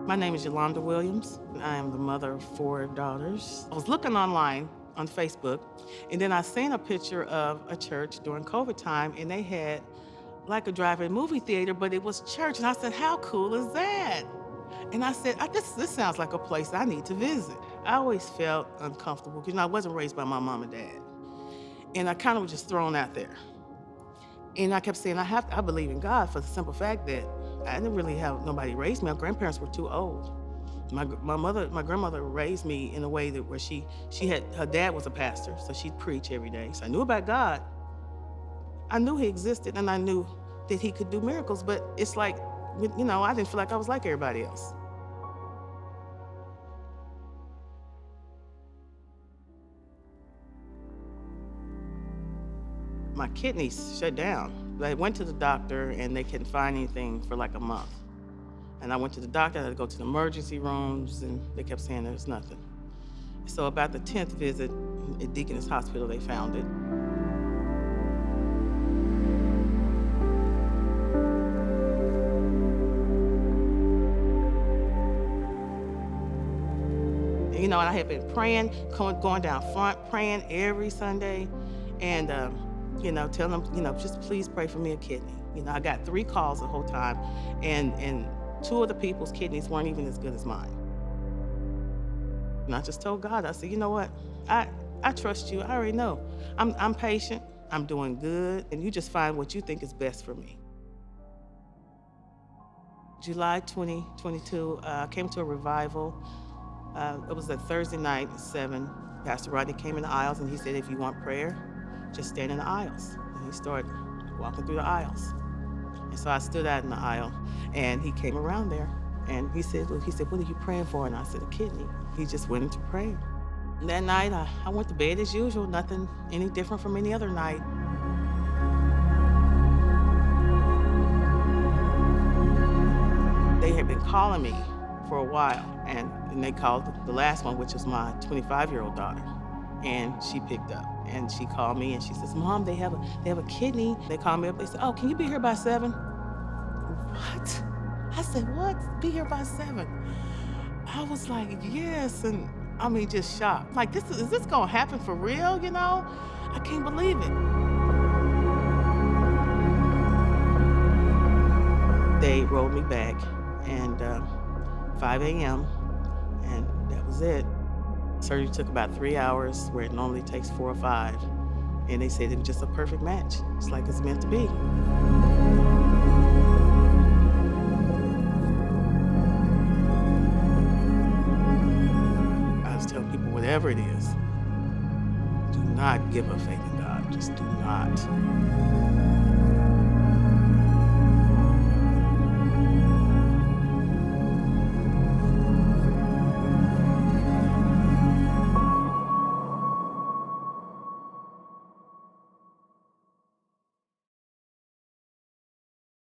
My name is Yolanda Williams. I am the mother of 4 daughters. I was looking online on Facebook, and then I seen a picture of a church during COVID time, and they had like a drive-in movie theater, but it was church. And I said, how cool is that? And I said, this sounds like a place I need to visit. I always felt uncomfortable because I wasn't raised by my mom and dad. And I kind of was just thrown out there. And I kept saying, I believe in God for the simple fact that I didn't really have nobody raise me. My grandparents were too old. My grandmother raised me in a way that where her dad was a pastor, so she'd preach every day. So I knew about God. I knew he existed and I knew that he could do miracles, but it's like, I didn't feel like I was like everybody else. My kidneys shut down. I went to the doctor and they couldn't find anything for like a month. And I went to the doctor, I had to go to the emergency rooms, and they kept saying there was nothing. So about the 10th visit at Deaconess Hospital, they found it. And I had been praying, going down front, praying every Sunday, and telling them, just please pray for me a kidney. I got 3 calls the whole time, and 2 of the people's kidneys weren't even as good as mine. And I just told God, I said, you know what? I trust you. I already know. I'm patient. I'm doing good. And you just find what you think is best for me. July 2022, I came to a revival. It was a Thursday night at 7. Pastor Rodney came in the aisles and he said, if you want prayer, just stand in the aisles. And he started walking through the aisles. And so I stood out in the aisle and he came around there and he said, what are you praying for? And I said, a kidney. He just went into prayer. And that night, I went to bed as usual, nothing any different from any other night. They had been calling me for a while, and they called the last one, which was my 25-year-old daughter, and she picked up. And she called me and she says, Mom, they have a kidney. They called me up, they said, oh, can you be here by 7? What? I said, what? Be here by 7? I was like, yes, and just shocked. Like, is this gonna happen for real, I can't believe it. They rolled me back, and 5 a.m., and that was it. Surgery took about 3 hours, where it normally takes 4 or 5. And they said it was just a perfect match. It's like it's meant to be. I was telling people, whatever it is, do not give up faith in God. Just do not.